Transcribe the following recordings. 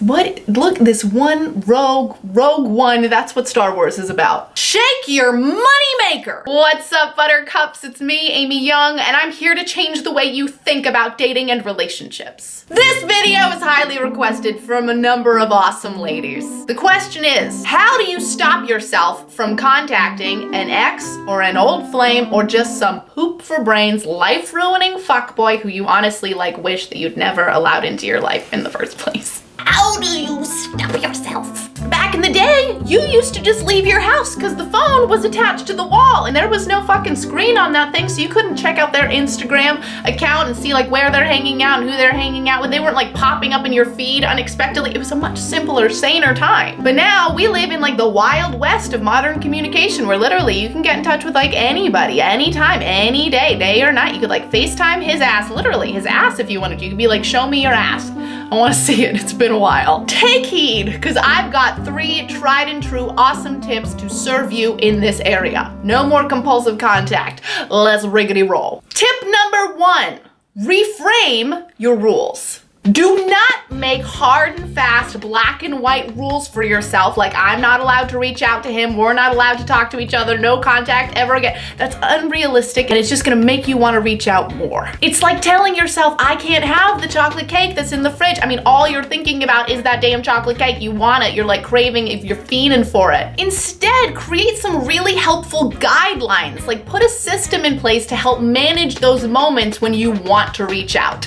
What? Look, this one Rogue One, that's what Star Wars is about. Shake your moneymaker! What's up, buttercups? It's me, Amy Young, and I'm here to change the way you think about dating and relationships. This video is highly requested from a number of awesome ladies. The question is, how do you stop yourself from contacting an ex or an old flame or just some poop for brains, life-ruining fuckboy who you honestly wish that you'd never allowed into your life in the first place? How do you stop yourself? Back in the day, you used to just leave your house because the phone was attached to the wall and there was no fucking screen on that thing, so you couldn't check out their Instagram account and see where they're hanging out and who they're hanging out with. They weren't popping up in your feed unexpectedly. It was a much simpler, saner time. But now we live in the wild west of modern communication, where literally you can get in touch with anybody, anytime, any day or night. You could FaceTime his ass, literally his ass if you wanted to. You could be show me your ass. I want to see it. It's been a while. Take heed, because I've got 3 tried and true awesome tips to serve you in this area. No more compulsive contact. Let's riggedy roll. Tip number 1, reframe your rules. Do not make hard and fast black and white rules for yourself, I'm not allowed to reach out to him, we're not allowed to talk to each other, no contact ever again. That's unrealistic, and it's just gonna make you wanna reach out more. It's like telling yourself, I can't have the chocolate cake that's in the fridge. I mean, all you're thinking about is that damn chocolate cake. You want it, you're craving it, you're fiending for it. Instead, create some really helpful guidelines, put a system in place to help manage those moments when you want to reach out.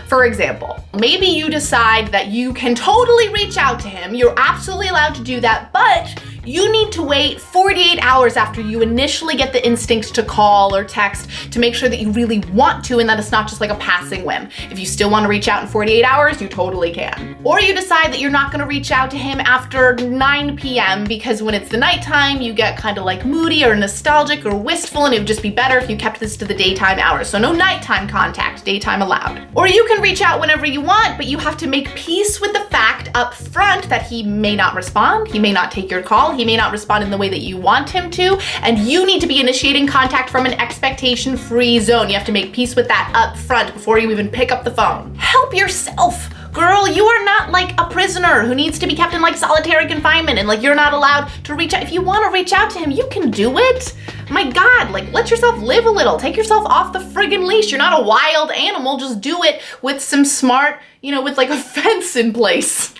For example, maybe you decide that you can totally reach out to him. You're absolutely allowed to do that, but you need to wait 48 hours after you initially get the instinct to call or text to make sure that you really want to and that it's not just a passing whim. If you still want to reach out in 48 hours, you totally can. Or you decide that you're not going to reach out to him after 9 p.m. because when it's the nighttime, you get kind of moody or nostalgic or wistful, and it would just be better if you kept this to the daytime hours. So no nighttime contact, daytime allowed. Or you can reach out whenever you want, but you have to make peace with the fact up front that he may not respond, he may not take your call, he may not respond in the way that you want him to, and you need to be initiating contact from an expectation-free zone. You have to make peace with that up front before you even pick up the phone. Help yourself. Girl, you are not a prisoner who needs to be kept in solitary confinement and you're not allowed to reach out. If you want to reach out to him, you can do it. My God, let yourself live a little. Take yourself off the friggin' leash. You're not a wild animal. Just do it with some smart, with a fence in place.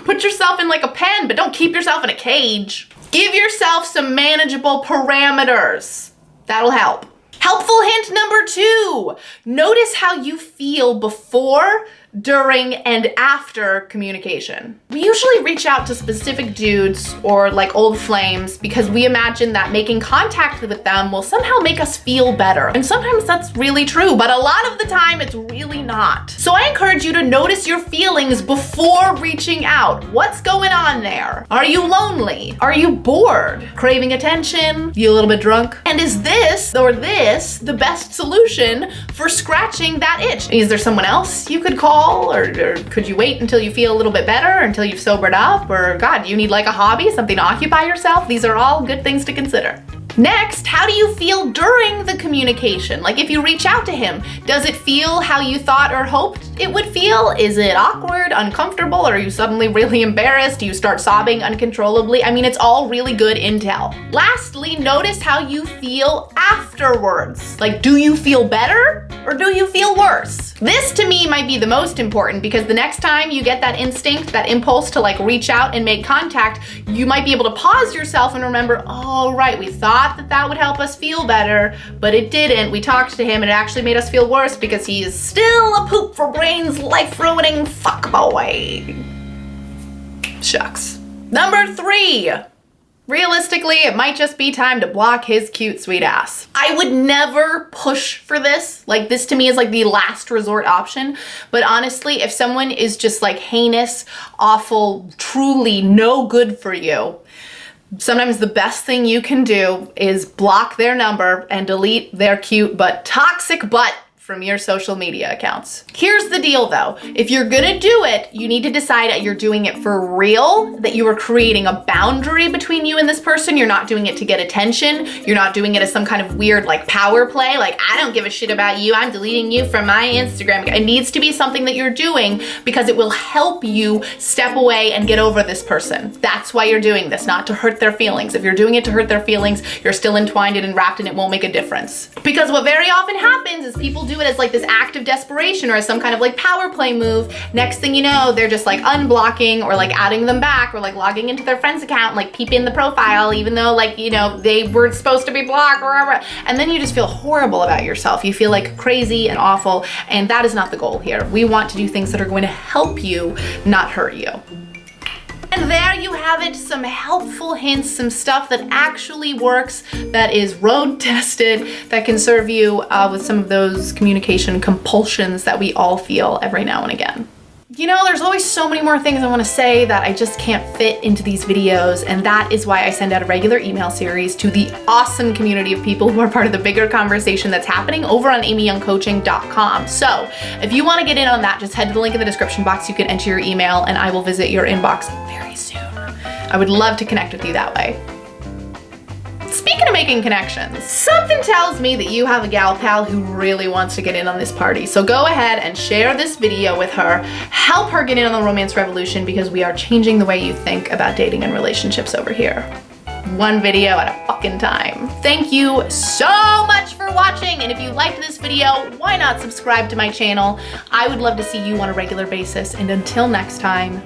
Put yourself in a pen, but don't keep yourself in a cage. Give yourself some manageable parameters. That'll help. Helpful hint number 2, notice how you feel before, during, and after communication. We usually reach out to specific dudes or old flames because we imagine that making contact with them will somehow make us feel better. And sometimes that's really true, but a lot of the time it's really not. So I encourage you to notice your feelings before reaching out. What's going on there? Are you lonely? Are you bored? Craving attention? You a little bit drunk? And is this the best solution for scratching that itch? Is there someone else you could call? Or could you wait until you feel a little bit better, until you've sobered up? Or God, do you need a hobby, something to occupy yourself? These are all good things to consider. Next, how do you feel during the communication? If you reach out to him, does it feel how you thought or hoped it would feel? Is it awkward, uncomfortable? Or are you suddenly really embarrassed? Do you start sobbing uncontrollably? I mean, it's all really good intel. Lastly, notice how you feel afterwards. Do you feel better or do you feel worse? This to me might be the most important, because the next time you get that instinct, that impulse to reach out and make contact, you might be able to pause yourself and remember, oh right, we thought that would help us feel better, but it didn't. We talked to him and it actually made us feel worse because he is still a poop for brains, life-ruining fuckboy. Shucks. Number 3. Realistically, it might just be time to block his cute, sweet ass. I would never push for this. This to me is the last resort option. But honestly, if someone is just heinous, awful, truly no good for you, sometimes the best thing you can do is block their number and delete their cute but toxic butt from your social media accounts. Here's the deal though. If you're gonna do it, you need to decide that you're doing it for real, that you are creating a boundary between you and this person. You're not doing it to get attention. You're not doing it as some kind of weird like power play, like I don't give a shit about you, I'm deleting you from my Instagram. It needs to be something that you're doing because it will help you step away and get over this person. That's why you're doing this, not to hurt their feelings. If you're doing it to hurt their feelings, you're still entwined and wrapped and it won't make a difference. Because what very often happens is people do it as like this act of desperation or as some kind of like power play move. Next thing you know, they're just like unblocking or like adding them back or like logging into their friend's account and like peeping the profile even though like, you know, they were supposed to be blocked or whatever. And then you just feel horrible about yourself. You feel like crazy and awful, and that is not the goal here. We want to do things that are going to help you, not hurt you. And there you have it, some helpful hints, some stuff that actually works, that is road tested, that can serve you with some of those communication compulsions that we all feel every now and again. You know, there's always so many more things I want to say that I just can't fit into these videos, and that is why I send out a regular email series to the awesome community of people who are part of the bigger conversation that's happening over on amyyoungcoaching.com. So if you want to get in on that, just head to the link in the description box. You can enter your email and I will visit your inbox very soon. I would love to connect with you that way. Speaking of making connections, something tells me that you have a gal pal who really wants to get in on this party. So go ahead and share this video with her. Help her get in on the romance revolution because we are changing the way you think about dating and relationships over here. One video at a fucking time. Thank you so much for watching. And if you liked this video, why not subscribe to my channel? I would love to see you on a regular basis. And until next time,